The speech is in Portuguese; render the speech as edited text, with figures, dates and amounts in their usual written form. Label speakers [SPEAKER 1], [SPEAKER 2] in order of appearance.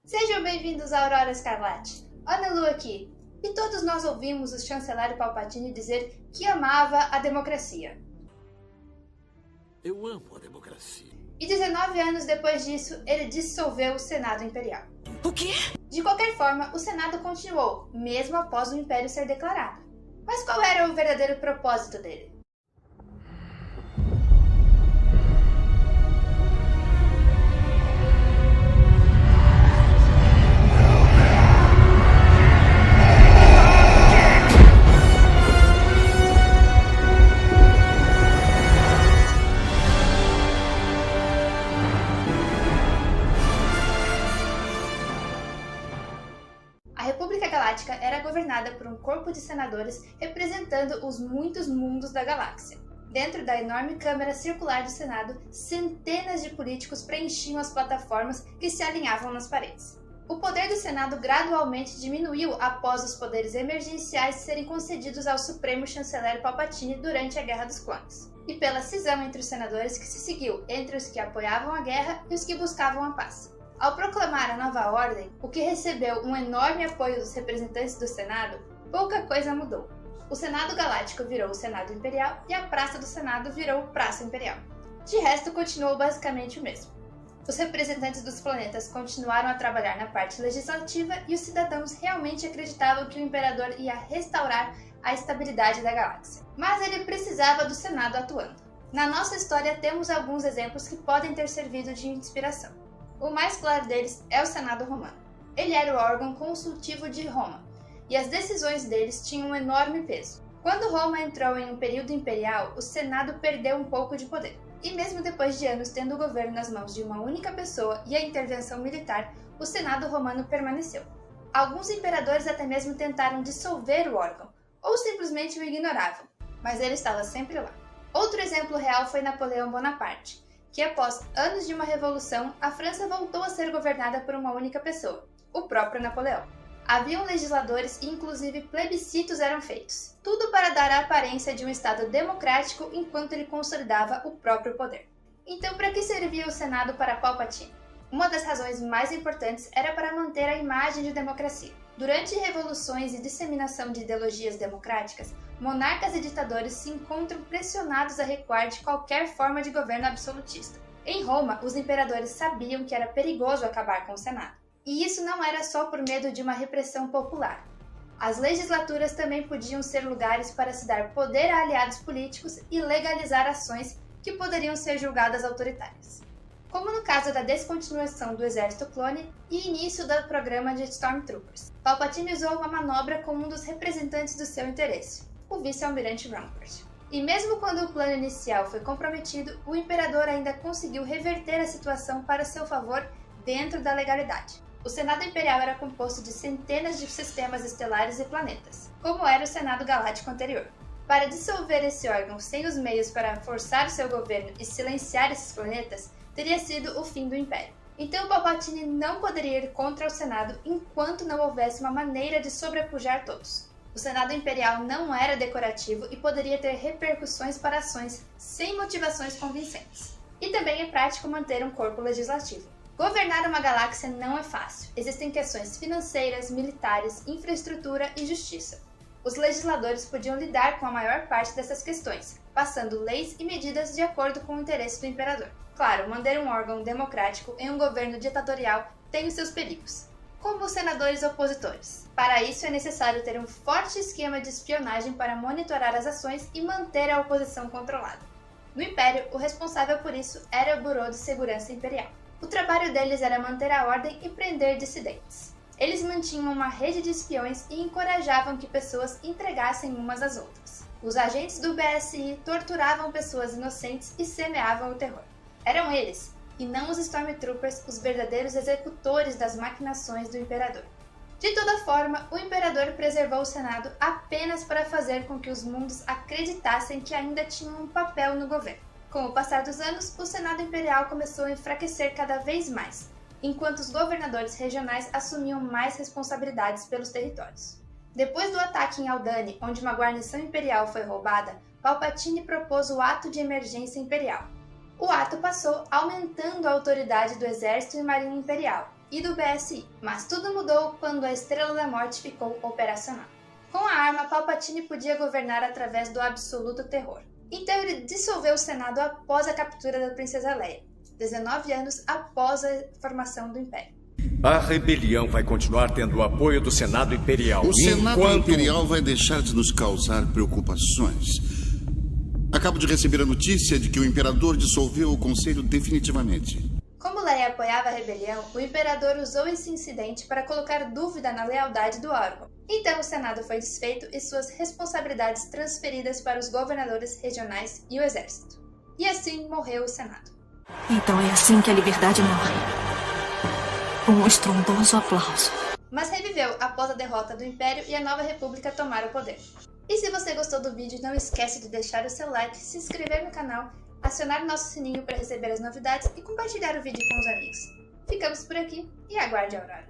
[SPEAKER 1] Sejam bem-vindos à Aurora Escarlate. Ana Lu aqui. E todos nós ouvimos o chanceler Palpatine dizer que amava a democracia.
[SPEAKER 2] Eu amo a democracia.
[SPEAKER 1] E 19 anos depois disso, ele dissolveu o Senado Imperial.
[SPEAKER 3] O quê?
[SPEAKER 1] De qualquer forma, o Senado continuou, mesmo após o Império ser declarado. Mas qual era o verdadeiro propósito dele? A República Galáctica era governada por um corpo de senadores representando os muitos mundos da galáxia. Dentro da enorme câmara circular do Senado, centenas de políticos preenchiam as plataformas que se alinhavam nas paredes. O poder do Senado gradualmente diminuiu após os poderes emergenciais serem concedidos ao Supremo Chanceler Palpatine durante a Guerra dos Clones, e pela cisão entre os senadores que se seguiu entre os que apoiavam a guerra e os que buscavam a paz. Ao proclamar a nova ordem, o que recebeu um enorme apoio dos representantes do Senado, pouca coisa mudou. O Senado Galáctico virou o Senado Imperial e a Praça do Senado virou Praça Imperial. De resto, continuou basicamente o mesmo. Os representantes dos planetas continuaram a trabalhar na parte legislativa e os cidadãos realmente acreditavam que o Imperador ia restaurar a estabilidade da galáxia. Mas ele precisava do Senado atuando. Na nossa história temos alguns exemplos que podem ter servido de inspiração. O mais claro deles é o Senado Romano. Ele era o órgão consultivo de Roma, e as decisões deles tinham um enorme peso. Quando Roma entrou em um período imperial, o Senado perdeu um pouco de poder. E mesmo depois de anos tendo o governo nas mãos de uma única pessoa e a intervenção militar, o Senado Romano permaneceu. Alguns imperadores até mesmo tentaram dissolver o órgão, ou simplesmente o ignoravam, mas ele estava sempre lá. Outro exemplo real foi Napoleão Bonaparte, que após anos de uma revolução, a França voltou a ser governada por uma única pessoa, o próprio Napoleão. Haviam legisladores e inclusive plebiscitos eram feitos, tudo para dar a aparência de um Estado democrático enquanto ele consolidava o próprio poder. Então, para que servia o Senado para Palpatine? Uma das razões mais importantes era para manter a imagem de democracia. Durante revoluções e disseminação de ideologias democráticas, monarcas e ditadores se encontram pressionados a recuar de qualquer forma de governo absolutista. Em Roma, os imperadores sabiam que era perigoso acabar com o Senado. E isso não era só por medo de uma repressão popular. As legislaturas também podiam ser lugares para se dar poder a aliados políticos e legalizar ações que poderiam ser julgadas autoritárias. Como no caso da descontinuação do exército clone e início do programa de Stormtroopers. Palpatine usou uma manobra com um dos representantes do seu interesse, o vice-almirante Rampart. E mesmo quando o plano inicial foi comprometido, o imperador ainda conseguiu reverter a situação para seu favor dentro da legalidade. O Senado Imperial era composto de centenas de sistemas estelares e planetas, como era o Senado Galáctico anterior. Para dissolver esse órgão sem os meios para forçar o seu governo e silenciar esses planetas, teria sido o fim do Império. Então Palpatine não poderia ir contra o Senado enquanto não houvesse uma maneira de sobrepujar todos. O Senado Imperial não era decorativo e poderia ter repercussões para ações sem motivações convincentes. E também é prático manter um corpo legislativo. Governar uma galáxia não é fácil. Existem questões financeiras, militares, infraestrutura e justiça. Os legisladores podiam lidar com a maior parte dessas questões, passando leis e medidas de acordo com o interesse do imperador. Claro, manter um órgão democrático em um governo ditatorial tem os seus perigos, como os senadores opositores. Para isso é necessário ter um forte esquema de espionagem para monitorar as ações e manter a oposição controlada. No Império, o responsável por isso era o Bureau de Segurança Imperial. O trabalho deles era manter a ordem e prender dissidentes. Eles mantinham uma rede de espiões e encorajavam que pessoas entregassem umas às outras. Os agentes do BSI torturavam pessoas inocentes e semeavam o terror. Eram eles, e não os Stormtroopers, os verdadeiros executores das maquinações do Imperador. De toda forma, o Imperador preservou o Senado apenas para fazer com que os mundos acreditassem que ainda tinham um papel no governo. Com o passar dos anos, o Senado Imperial começou a enfraquecer cada vez mais, enquanto os governadores regionais assumiam mais responsabilidades pelos territórios. Depois do ataque em Aldhani, onde uma guarnição imperial foi roubada, Palpatine propôs o Ato de Emergência Imperial. O ato passou aumentando a autoridade do Exército e Marinha Imperial, e do BSI, mas tudo mudou quando a Estrela da Morte ficou operacional. Com a arma, Palpatine podia governar através do absoluto terror. Então ele dissolveu o Senado após a captura da Princesa Leia, 19 anos após a formação do Império.
[SPEAKER 2] A rebelião vai continuar tendo o apoio do Senado Imperial.
[SPEAKER 3] O Senado Imperial vai deixar de nos causar preocupações. Acabo de receber a notícia de que o Imperador dissolveu o Conselho definitivamente.
[SPEAKER 1] Como Leia apoiava a rebelião, o Imperador usou esse incidente para colocar dúvida na lealdade do órgão. Então o Senado foi desfeito e suas responsabilidades transferidas para os governadores regionais e o exército. E assim morreu o Senado.
[SPEAKER 4] Então é assim que a liberdade morre. Com um estrondoso aplauso.
[SPEAKER 1] Mas reviveu após a derrota do Império e a nova república tomar o poder. E se você gostou do vídeo, não esquece de deixar o seu like, se inscrever no canal, acionar o nosso sininho para receber as novidades e compartilhar o vídeo com os amigos. Ficamos por aqui e aguarde a Aurora.